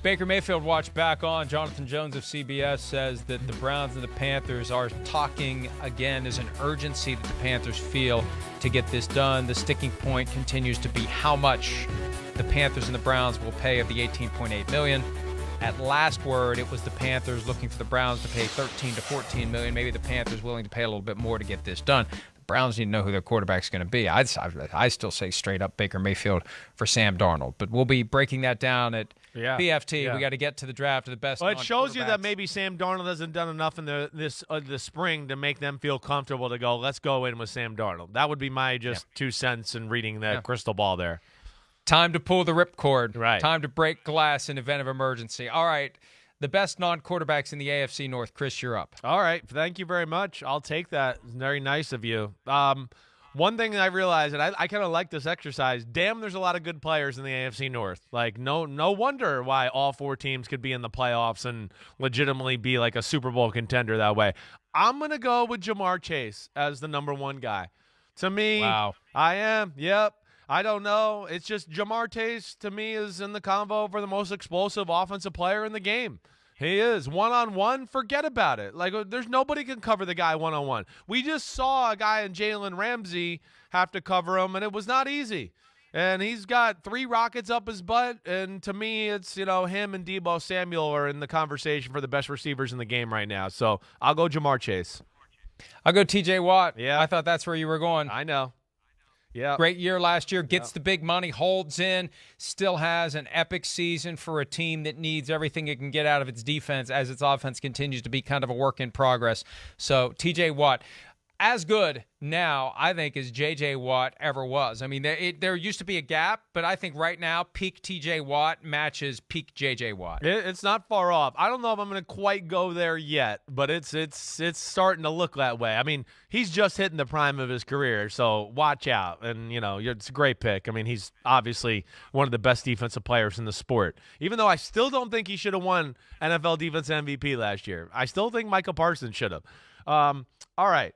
Baker Mayfield watch back on. Jonathan Jones of CBS says that the Browns and the Panthers are talking again. There's an urgency that the Panthers feel to get this done. The sticking point continues to be how much the Panthers and the Browns will pay of the $18.8 million. At last word, it was the Panthers looking for the Browns to pay $13 to $14 million. Maybe the Panthers willing to pay a little bit more to get this done. The Browns need to know who their quarterback's going to be. I still say straight up Baker Mayfield for Sam Darnold. But we'll be breaking that down at PFT. Yeah. We got to get to the draft of the best. Well, it shows you that maybe Sam Darnold hasn't done enough in the spring to make them feel comfortable to go, let's go in with Sam Darnold. That would be my 2 cents in reading the crystal ball there. Time to pull the ripcord. Right. Time to break glass in event of emergency. All right. The best non-quarterbacks in the AFC North. Chris, you're up. All right. Thank you very much. I'll take that. Very nice of you. One thing that I realized, and I kind of like this exercise, damn, there's a lot of good players in the AFC North. Like, no wonder why all 4 teams could be in the playoffs and legitimately be like a Super Bowl contender that way. I'm going to go with Jamar Chase as the number 1 guy. To me, wow. I am. Yep. I don't know. It's just Jamar Chase, to me, is in the convo for the most explosive offensive player in the game. He is. One-on-one, forget about it. Like, there's nobody can cover the guy one-on-one. We just saw a guy in Jalen Ramsey have to cover him, and it was not easy. And he's got 3 rockets up his butt, and to me, it's, him and Deebo Samuel are in the conversation for the best receivers in the game right now. So I'll go Jamar Chase. I'll go TJ Watt. Yeah. I thought that's where you were going. I know. Yeah, great year last year, gets the big money, holds in, still has an epic season for a team that needs everything it can get out of its defense as its offense continues to be kind of a work in progress. So TJ Watt, as good now, I think, as J.J. Watt ever was. I mean, there used to be a gap, but I think right now peak T.J. Watt matches peak J.J. Watt. It's not far off. I don't know if I'm going to quite go there yet, but it's starting to look that way. I mean, he's just hitting the prime of his career, so watch out. And, it's a great pick. I mean, he's obviously one of the best defensive players in the sport, even though I still don't think he should have won NFL Defense MVP last year. I still think Michael Parsons should have. All right.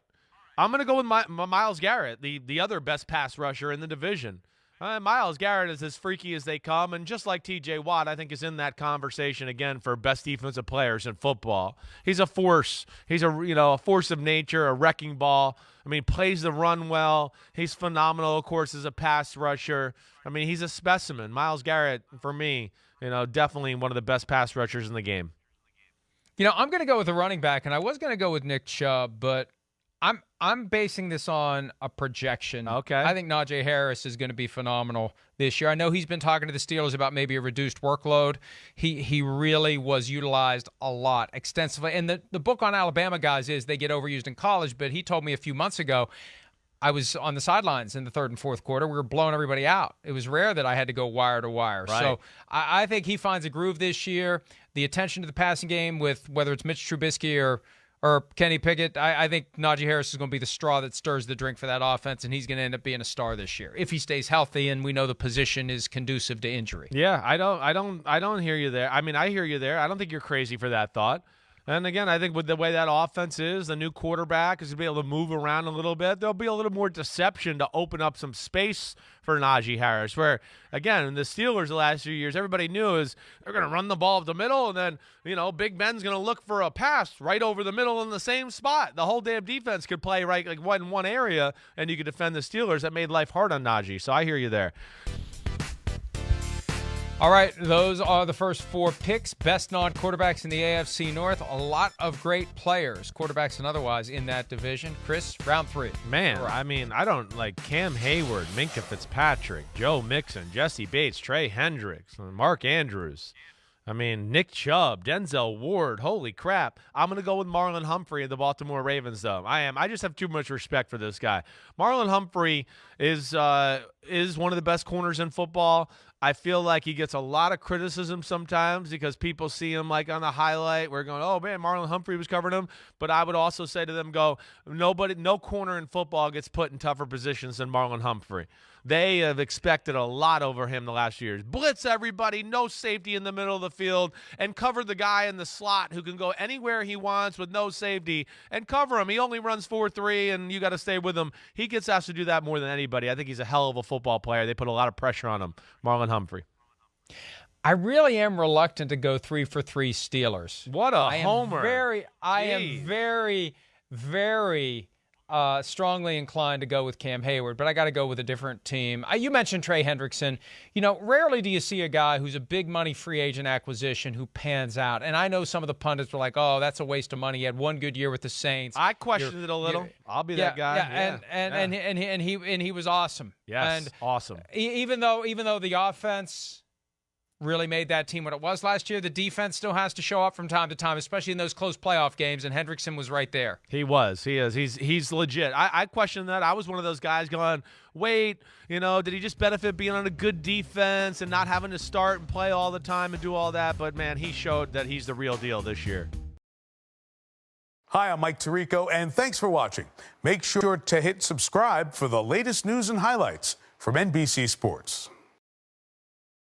I'm going to go with Myles Garrett, the other best pass rusher in the division. Myles Garrett is as freaky as they come, and just like T.J. Watt, I think is in that conversation again for best defensive players in football. He's a force. He's a force of nature, a wrecking ball. I mean, plays the run well. He's phenomenal, of course, as a pass rusher. I mean, he's a specimen. Myles Garrett, for me, definitely one of the best pass rushers in the game. I'm going to go with a running back, and I was going to go with Nick Chubb, but I'm basing this on a projection. Okay. I think Najee Harris is going to be phenomenal this year. I know he's been talking to the Steelers about maybe a reduced workload. He really was utilized a lot, extensively. And the book on Alabama guys is they get overused in college, but he told me a few months ago, I was on the sidelines in the 3rd and 4th quarter. We were blowing everybody out. It was rare that I had to go wire to wire. Right. So I think he finds a groove this year. The attention to the passing game with whether it's Mitch Trubisky or Kenny Pickett, I think Najee Harris is going to be the straw that stirs the drink for that offense, and he's going to end up being a star this year if he stays healthy. And we know the position is conducive to injury. Yeah, I don't hear you there. I mean, I hear you there. I don't think you're crazy for that thought. And again, I think with the way that offense is, the new quarterback is going to be able to move around a little bit. There'll be a little more deception to open up some space for Najee Harris, where, again, in the Steelers the last few years, everybody knew is they're going to run the ball up the middle, and then, Big Ben's going to look for a pass right over the middle in the same spot. The whole damn defense could play right like in one area, and you could defend the Steelers. That made life hard on Najee, so I hear you there. All right, those are the first 4 picks. Best non-quarterbacks in the AFC North. A lot of great players, quarterbacks and otherwise, in that division. Chris, round 3. Man, I mean, I don't like Cam Hayward, Minkah Fitzpatrick, Joe Mixon, Jesse Bates, Trey Hendricks, Mark Andrews. I mean, Nick Chubb, Denzel Ward, holy crap. I'm going to go with Marlon Humphrey of the Baltimore Ravens, though. I just have too much respect for this guy. Marlon Humphrey is one of the best corners in football. I feel like he gets a lot of criticism sometimes because people see him like on the highlight. We're going, oh, man, Marlon Humphrey was covering him. But I would also say to them, no corner in football gets put in tougher positions than Marlon Humphrey. They have expected a lot over him the last few years. Blitz everybody, no safety in the middle of the field, and cover the guy in the slot who can go anywhere he wants with no safety and cover him. He only runs 4.3, and you got to stay with him. He gets asked to do that more than anybody. I think he's a hell of a football player. They put a lot of pressure on him, Marlon Humphrey. I really am reluctant to go 3-for-3 Steelers. What a homer. I am very, very strongly inclined to go with Cam Hayward, but I got to go with a different team. You mentioned Trey Hendrickson. You know, rarely do you see a guy who's a big money free agent acquisition who pans out. And I know some of the pundits were like, oh, that's a waste of money. He had one good year with the Saints. I questioned it a little. I'll be that guy. And he was awesome. Yes, and awesome. Even though the offense really made that team what it was last year, the defense still has to show up from time to time, especially in those close playoff games, and Hendrickson was right there. He was. He is. He's legit. I questioned that. I was one of those guys going, wait, did he just benefit being on a good defense and not having to start and play all the time and do all that? But, man, he showed that he's the real deal this year. Hi, I'm Mike Tirico, and thanks for watching. Make sure to hit subscribe for the latest news and highlights from NBC Sports.